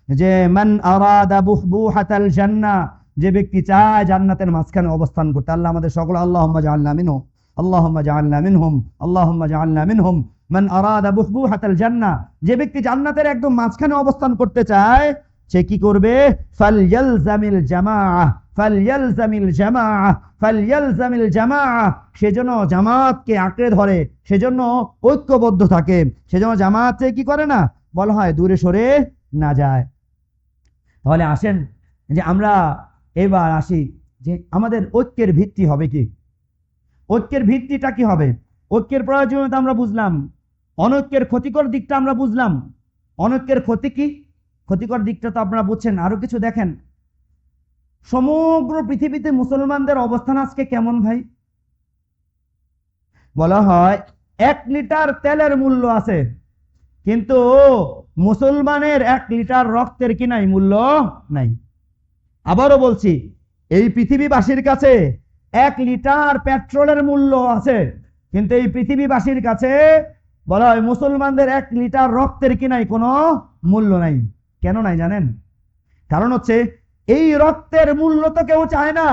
যে মান আরাদা বুহবুহাতাল জান্নাহ, যে ব্যক্তি চায় জান্নাতের মাঝখানে অবস্থান করতে, আল্লাহ আমাদের সকল আল্লাহুম্মা জাআলনা মিনহুম, আল্লাহুম্মা জাআলনা মিনহুম, আল্লাহুম্মা জাআলনা মিনহুম। মান আরাদা বুহবুহাতাল জান্নাহ, যে ব্যক্তি জান্নাতের একদম মাঝখানে অবস্থান করতে চায়, সে কি করবে? ফালইয়ালজামিল জামাআহ, ফালইয়ালজামিল জামাআহ, ফালইয়ালজামিল জামাআহ, সেজন্য জামাতকে আঁকড়ে ধরে, সেজন্য ঐক্যবদ্ধ থাকে, সেজন্য জামাতে কি করে না, বলা হয় দূরে সরে না যায়। তাহলে আসেন যে আমরা এবার আসি যে আমাদের ঐক্যের ভিত্তি হবে কি? ঐক্যের ভিত্তিটা কি হবে? ঐক্যের প্রয়োজনীয়তা আমরা বুঝলাম, অনৈক্যের ক্ষতিকর দিকটা আমরা বুঝলাম। অনৈক্যের ক্ষতি কি, ক্ষতিকর দিকটা তো আপনারা বুঝছেন। আরো কিছু দেখেন, সমগ্র পৃথিবীতে মুসলমানদের অবস্থান আজকে কেমন ভাই? বলা হয় 1 লিটার তেলের মূল্য আছে, কিন্তু মুসলমানের 1 লিটার রক্তের কি নাই? মূল্য নাই। আবারও বলছি, এই পৃথিবীবাসীর কাছে 1 লিটার পেট্রোলের মূল্য আছে, কিন্তু এই পৃথিবীবাসীর কাছে বলা হয় মুসলমানদের 1 লিটার রক্তের কি নাই? কোনো মূল্য নাই। কেন নাই জানেন? কারণ হচ্ছে এই রক্তের মূল্য তো কেউ চায় না।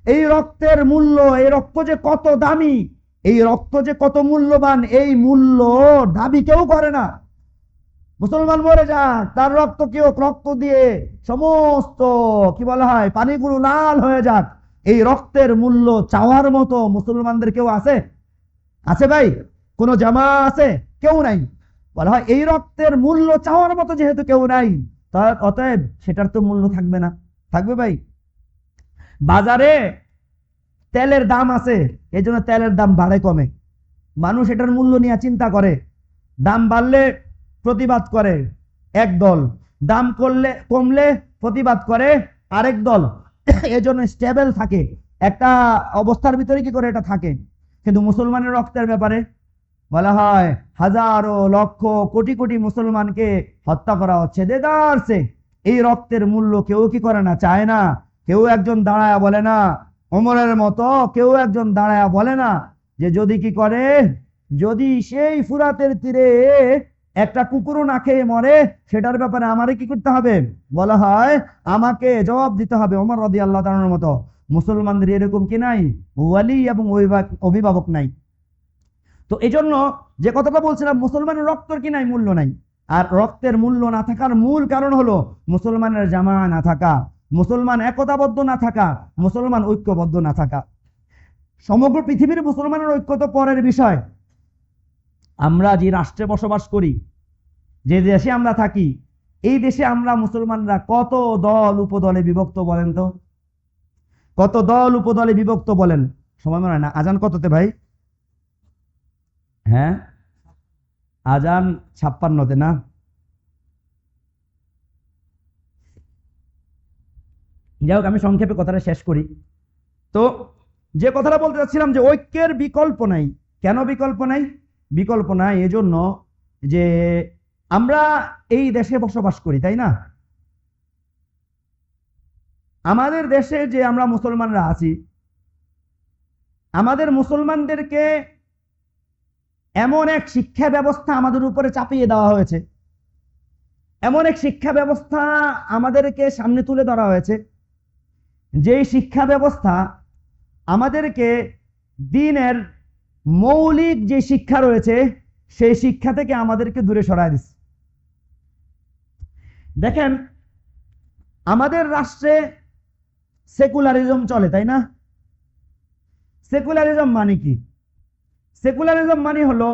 এই রক্তের মূল্য, এই রক্ত যে কত দামি, এই রক্ত যে কত মূল্যবান, এই মূল্য দাবি কেউ করে না। মুসলমান মরে যাক, তার রক্ত কেউ রক্ত দিয়ে সমস্ত কি বলা হয় পানিগুলো লাল হয়ে যাক, এই রক্তের মূল্য চাওয়ার মতো মুসলমানদের কেউ আছে? আছে ভাই? কোন জামা আছে? কেউ নাই। বলা হয় এই রক্তের মূল্য চাওয়ার মতো যেহেতু কেউ নাই, অতএব সেটার তো মূল্য থাকবে না। থাকবে ভাই? বাজারে তেলের দাম আছে, এই জন্য তেলের দাম বাড়ে কমে, মানুষ এটার মূল্য নিয়ে চিন্তা করে। দাম বাড়লে প্রতিবাদ করে এক দল, দাম কমলে প্রতিবাদ করে আরেক দল, এজন্য স্টেবল থাকে, একটা অবস্থার ভিতরে কি করে এটা থাকে। কিন্তু মুসলমানের রক্তের ব্যাপারে বলা হয় হাজারো লক্ষ কোটি কোটি মুসলমানকে হত্যা করা হচ্ছে দেদারসে। এই রক্তের মূল্য কেউ কি করে না? চায় না। কেউ একজন দাঁড়ায়া বলে না, ওমরের মতো কেউ একজন দাঁড়ায়া বলে না যে যদি কি করে, যদি সেই ফুরাতের তীরে একটা কুকুরও না খেয়ে মরে, সেটার ব্যাপারে আমারে কি করতে হবে? বলা হয় আমাকে জবাব দিতে হবে। ওমর রাদিয়াল্লাহু তাআলার মতো। মুসলমানদের এরকম কি নাই? ওয়ালি এবং অভিভাবক নাই। তো এই জন্য যে কথাটা বলছিলাম, মুসলমানের রক্তের কি নাই? মূল্য নাই। আর রক্তের মূল্য না থাকার মূল কারণ হলো মুসলমানের জামা না থাকা, মুসলমান একতাবদ্ধ না থাকা, মুসলমান ঐক্যবদ্ধ না থাকা। সমগ্র পৃথিবীর মুসলমানের ঐক্য তো পরের বিষয়। আমরা যে রাষ্ট্রে বসবাস করি, যে দেশে আমরা থাকি, এই দেশে আমরা মুসলমানরা কত দল উপদলে বিভক্ত বলেন তো? কত দল উপদলে বিভক্ত বলেন? সময় মনে হয় না। আজান কততে ভাই? হ্যাঁ, আজান 56তে না? যাই হোক, আমি সংক্ষেপে কথাটা শেষ করি। তো যে কথাটা বলতে চাচ্ছিলাম যে ঐক্যের বিকল্প নাই। কেন বিকল্প নাই? বিকল্প নাই এজন্য যে আমরা এই দেশে বসবাস করি, তাই না? আমাদের দেশে যে আমরা মুসলমানরা আছি, আমাদের মুসলমানদেরকে এমন এক শিক্ষা ব্যবস্থা আমাদের উপরে চাপিয়ে দেওয়া হয়েছে, এমন এক শিক্ষা ব্যবস্থা আমাদেরকে সামনে তুলে ধরা হয়েছে, যেই শিক্ষা ব্যবস্থা আমাদেরকে দ্বীনের মৌলিক যে শিক্ষা রয়েছে সেই শিক্ষা থেকে আমাদেরকে দূরে সরায় দিচ্ছে। দেখেন, আমাদের রাষ্ট্রে সেকুলারিজম চলে, তাই না? সেকুলারিজম মানে কি? সেকুলারিজম মানে হলো,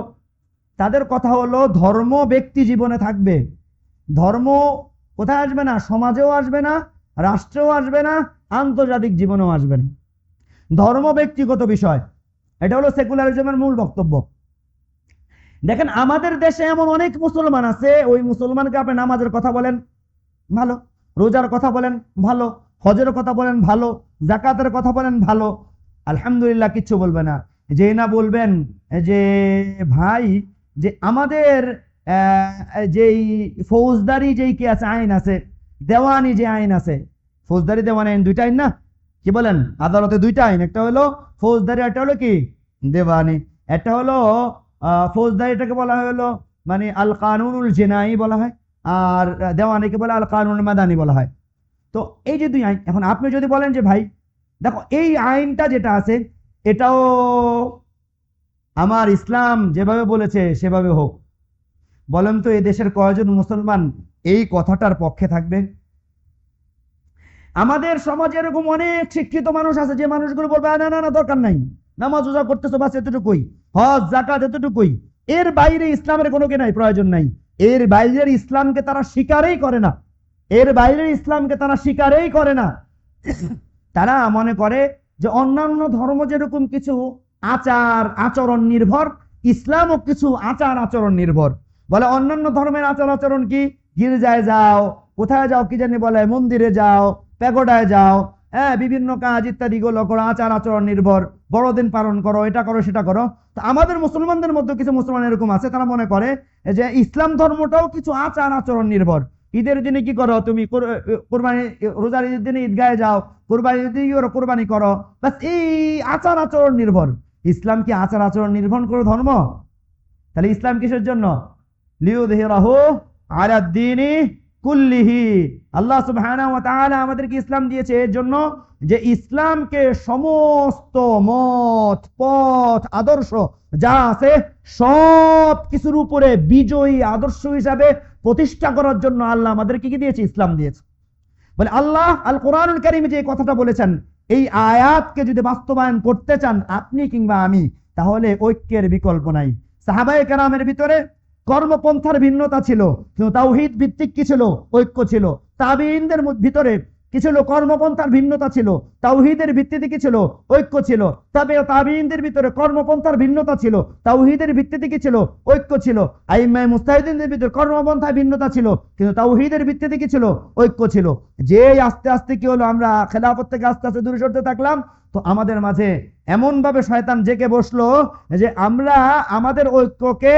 তাদের কথা হলো ধর্ম ব্যক্তি জীবনে থাকবে, ধর্ম কোথায় আসবে না? সমাজেও আসবে না, রাষ্ট্রেও আসবে না, আন্তর্জাতিক জীবনেও আসবে না। ধর্ম ব্যক্তিগত বিষয়, এটা হলো সেকুলারিজমের মূল বক্তব্য। দেখেন, আমাদের দেশে এমন অনেক মুসলমান আছে, ওই মুসলমানকে আপনি নামাজের কথা বলেন ভালো, রোজার কথা বলেন ভালো, হজের কথা বলেন ভালো, জাকাতের কথা বলেন ভালো, আলহামদুলিল্লাহ কিচ্ছু বলবে না। যে না বলবেন যে ভাই, যে আমাদের যেই ফৌজদারি যেই কি আছে আইন আছে, দেওয়ানি যে আইন আছে, ফৌজদারি দেওয়ানি আইন দুইটা আইন না? কি বলেন? আদালতে দুইটা আইন, একটা হলো ফৌজদারি, একটা হলো কি দেওয়ানি। একটা হলো ফৌজদারিটাকে বলা হলো মানে আল কানুনুল জিনাই বলা হয়, আর দেওয়ানিকে বলে আল কানুনুল মাদানি বলা হয়। তো এই যে দুই আইন, এখন আপনি যদি বলেন যে ভাই দেখো এই আইনটা যেটা আছে এটাও আমার ইসলাম যেভাবে বলেছে সেভাবে হোক, বলেন তো এই দেশের কয়জন মুসলমান এই কথাটার পক্ষে থাকবে? আমাদের সমাজে এরকম অনেক শিক্ষিত মানুষ আছে যে মানুষগুলো বলবে না না না দরকার নাই, নামাজ রোজা করতেছো বাস এতটুকুই, হজ যাকাত এতটুকুই, এর বাইরে ইসলামের কোনো কি নাই, প্রয়োজন নাই। এর বাইরের ইসলামকে তারা স্বীকারই করে না, এর বাইরের ইসলামকে তারা স্বীকারই করে না। তারা মনে করে যে অন্যান্য ধর্ম যেরকম কিছু আচার আচরণ নির্ভর, ইসলামও কিছু আচার আচরণ নির্ভর। বলে অন্যান্য ধর্মের আচার আচরণ কি, গির্জায় যাও, কোথায় যাও কি জানি বলে, মন্দিরে যাও, প্যাগোডায় যাও, হ্যাঁ বিভিন্ন কাজ ইত্যাদি গুলো করো, আচার আচরণ নির্ভর, বড়দিন পালন করো, এটা করো সেটা করো। তো আমাদের মুসলমানদের মধ্যে কিছু মুসলমান এরকম আছে, তারা মনে করে যে ইসলাম ধর্মটাও কিছু আচার আচরণ নির্ভর। ঈদের দিনে কি করো তুমি, কোরবানি, রোজার ঈদের দিনে ঈদগাহে যাও, কোরবানির দিনে কি করো, কোরবানি করো, বাস এই আচার আচরণ নির্ভর। ইসলাম কি আচার আচরণ নির্ভর করে ধর্ম? তাহলে ইসলাম কিসের জন্য? লিউযহিরাহু আলা দ্দীনি কুল্লিহি। আল্লাহ সুবহানাহু ওয়া তাআলা আমাদেরকে ইসলাম দিয়েছে এর জন্য যে ইসলামকে সমস্ত মত পথ আদর্শ যা আছে সব কিছুর উপরে বিজয়ী আদর্শ হিসাবে প্রতিষ্ঠা করার জন্য আল্লাহ আমাদেরকে কি দিয়েছে? ইসলাম দিয়েছে। বলে আল্লাহ আল কোরআনুল কারীমে যে কথাটা বলেছেন, এই আয়াতকে যদি বাস্তবায়ন করতে চান আপনি কিংবা আমি, তাহলে ঐক্যের বিকল্প নাই। সাহাবায়ে কেরামের ভিতরে কর্মপন্থার ভিন্নতা ছিল, কিন্তু তাওহীদ ভিত্তিক কি ছিল? ঐক্য ছিল। তাবেঈনদের ভিতরে কি ছিল? কর্মপন্থার ভিন্নতা ছিল, তাওহীদের ভিত্তিতে কি ছিল? ঐক্য ছিল। তবে তাবেঈনদের ভিতরে কর্মপন্থার ভিন্নতা ছিল, তাওহীদের ভিত্তিতে কি ছিল? ঐক্য ছিল। আইম্মায়ে মুজতাহিদিনদের ভিতরে কর্মপন্থায় ভিন্নতা ছিল, কিন্তু তাওহীদের ভিত্তিতে কি ছিল? ঐক্য ছিল। যে আস্তে আস্তে কি হলো, আমরা খেলাফত থেকে আস্তে আস্তে দূরে সরতে থাকলাম, তো আমাদের মাঝে এমন ভাবে শয়তান জেগে বসলো যে আমরা আমাদের ঐক্যকে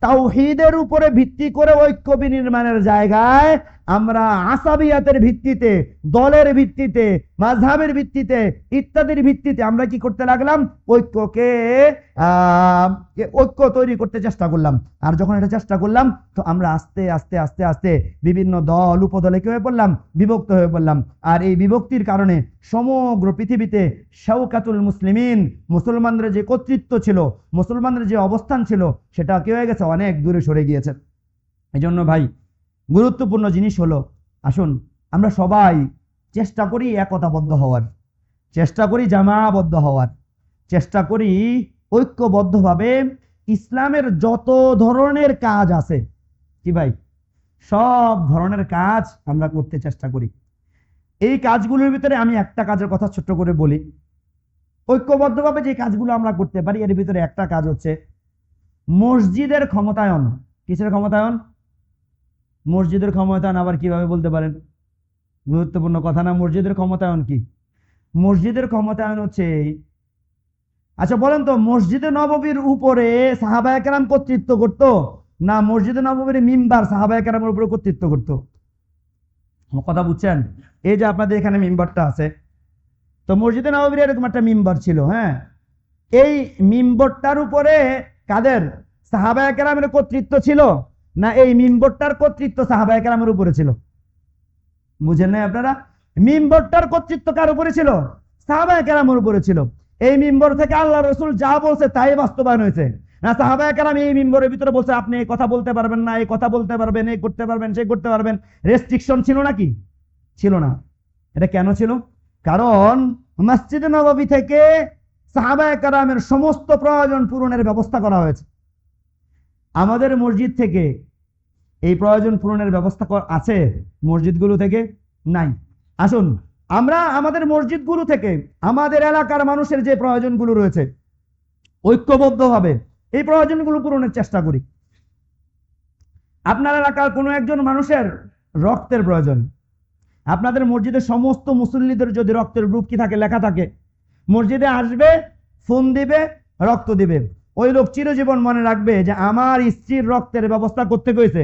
তাওহীদের উপরে ভিত্তি করে ঐক্য বিনির্মাণের জায়গায় আমরা আসাবিয়াতের ভিত্তিতে, দলের ভিত্তিতে, মাযহাবের ভিত্তিতে ইত্যাদির ভিত্তিতে আমরা কি করতে লাগলাম? ঐক্যকে ঐক্য তৈরি করতে চেষ্টা করলাম। আর যখন এটা চেষ্টা করলাম, তো আমরা আস্তে আস্তে আস্তে আস্তে বিভিন্ন দল উপদলে কি হয়ে পড়লাম? বিভক্ত হয়ে পড়লাম। আর এই বিভক্তির কারণে সমগ্র পৃথিবীতে শাওকাতুল মুসলিমিন, মুসলমানদের যে কর্তৃত্ব ছিল, মুসলমানদের যে অবস্থান ছিল, সেটা কি হয়ে গেছে? অনেক দূরে সরে গিয়েছে। এই জন্য ভাই গুরুত্বপূর্ণ জিনিস হলো, আসুন আমরা সবাই চেষ্টা করি একতাবদ্ধ হওয়ার, চেষ্টা করি জামাবদ্ধ হওয়ার, চেষ্টা করি ঐক্যবদ্ধভাবে ইসলামের যত ধরনের কাজ আছে, কি ভাই, সব ধরনের কাজ আমরা করতে চেষ্টা করি। এই কাজগুলোর ভিতরে আমি একটা কাজের কথা ছোট্ট করে বলি। ঐক্যবদ্ধভাবে যে কাজগুলো আমরা করতে পারি, এর ভিতরে একটা কাজ হচ্ছে মসজিদের ক্ষমতায়ন। কিসের ক্ষমতায়ন? মসজিদের ক্ষমতায়ন আবার কিভাবে বলতে পারেন? গুরুত্বপূর্ণ কথা না? মসজিদের ক্ষমতায়ন কি? মসজিদের ক্ষমতায়ন হচ্ছে, আচ্ছা বলেন তো, মসজিদে নববীর উপরে সাহাবায়ে কেরাম কর্তৃত্ব করত, না মসজিদে নববীর মিম্বার সাহাবায়ে কেরামের উপরে কর্তৃত্ব করত? কথা বুঝছেন? এই যে আপনাদের এখানে মিম্বারটা আছে, তো মসজিদে নববীর এরকম একটা মিম্বার ছিল, হ্যাঁ, এই মিম্বরটার উপরে কাদের? সাহাবায়ে কেরামের কর্তৃত্ব ছিল, না এই মিম্বরটার কর্তৃত্ব সাহাবায়ে কেরামের উপরে ছিল? বুঝেন না আপনারা? মিম্বরটার কর্তৃত্ব কার উপরে ছিল? সাহাবায়ে কেরামের উপরে ছিল। এই মিম্বর থেকে আল্লাহ রাসূল যা বলছে তাই বাস্তবায়ন হয়েছে, না সাহাবায়ে কেরাম এই মিম্বরের ভিতরে বলছে আপনি এই কথা বলতে পারবেন না, এই কথা বলতে পারবেন, এই করতে পারবেন, সেই করতে পারবেন, রেস্ট্রিকশন ছিল নাকি? ছিল না। এটা কেন ছিল? কারণ মসজিদে নববী থেকে সাহাবায়ে কেরামের সমস্ত প্রয়োজন পূরণের ব্যবস্থা করা হয়েছে। আমাদের মসজিদ থেকে এই প্রয়োজন পূরণের ব্যবস্থা আছে? মসজিদগুলো থেকে নাই। আসুন আমরা আমাদের মসজিদগুলো থেকে আমাদের এলাকার মানুষের যে প্রয়োজনগুলো রয়েছে, ঐক্যবদ্ধভাবে এই প্রয়োজনগুলো পূরণের চেষ্টা করি। আপনার এলাকার কোনো একজন মানুষের রক্তের প্রয়োজন, আপনাদের মসজিদের সমস্ত মুসল্লিদের যদি রক্তের গ্রুপ কি থাকে, লেখা থাকে, মসজিদে আসবে, ফোন দিবে, রক্ত দিবে, ওই লোক চিরজীবন মনে রাখবে যে আমার স্ত্রীর রক্তের ব্যবস্থা করতে হয়েছে,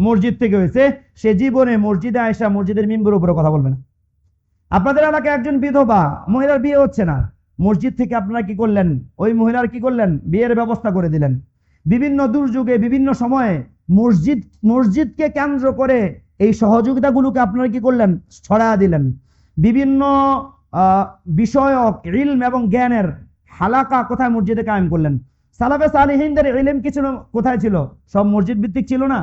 মসজিদ থেকে হয়েছে। সে জীবনে মসজিদে আয়সা মসজিদের মিম্বরের উপরে কথা বলবে না। আপনাদের এলাকায় একজন বিধবা মহিলার বিয়ে হচ্ছে না, মসজিদ থেকে আপনারা কি করলেন? ওই মহিলার কি করলেন? বিয়ের ব্যবস্থা করে দিলেন। বিভিন্ন দুর্যোগে বিভিন্ন সময়ে মসজিদকে কেন্দ্র করে এই সহযোগিতাগুলোকে আপনারা কি করলেন? ছড়ায়া দিলেন। বিভিন্ন বিষয়ক ইলম এবং জ্ঞানের হালাকা কোথায়? মসজিদে কায়েম করলেন। সালাফে সালিহিনদের ইলম কি ছিল? কোথায় ছিল? সব মসজিদ ভিত্তিক ছিল না?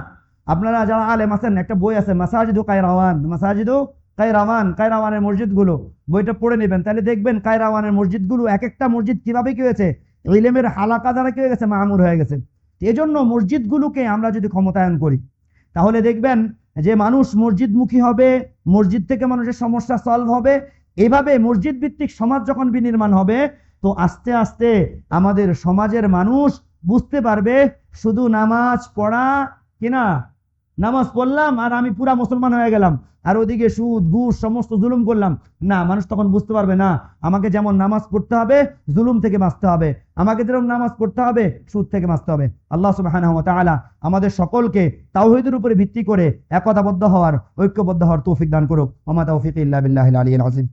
আপনারা যারা আলেম আছেন, একটা বই আছে মাসাজিদু কায়রাওয়ান, মাসাজিদু কায়রাওয়ান, কায়রাওয়ানের মসজিদগুলো, বইটা পড়ে নেবেন, তাহলে দেখবেন কায়রাওয়ানের মসজিদগুলো এক একটা মসজিদ কিভাবে কি হয়েছে, ইলমের হালাকা দ্বারা কি হয়ে গেছে, মামুর হয়ে গেছে। এজন্য মসজিদগুলোকে আমরা যদি ক্ষমতায়ন করি, তাহলে দেখবেন যে মানুষ মসজিদমুখী হবে, মসজিদ থেকে মানুষের সমস্যা সলভ হবে। এভাবে মসজিদ ভিত্তিক সমাজ যখন বিনির্মাণ হবে, তো আস্তে আস্তে আমাদের সমাজের মানুষ বুঝতে পারবে শুধু নামাজ পড়া কিনা, নামাজ পড়লাম আর আমি পুরা মুসলমান হয়ে গেলাম, আর ওদিকে সুদ ঘুষ সমস্ত জুলুম করলাম না। মানুষ তখন বুঝতে পারবে না, আমাকে যেমন নামাজ পড়তে হবে জুলুম থেকে বাঁচতে হবে, আমাকে যেরকম নামাজ পড়তে হবে সুদ থেকে বাঁচতে হবে। আল্লাহ সুবহানাহু ওয়া তাআলা আমাদের সকলকে তাওহীদের উপরে ভিত্তি করে একতাবদ্ধ হওয়ার, ঐক্যবদ্ধ হওয়ার তৌফিক দান করুক। ওয়া মা তাওফীকি ইল্লা বিল্লাহিল আলিয়্যিল আযীম।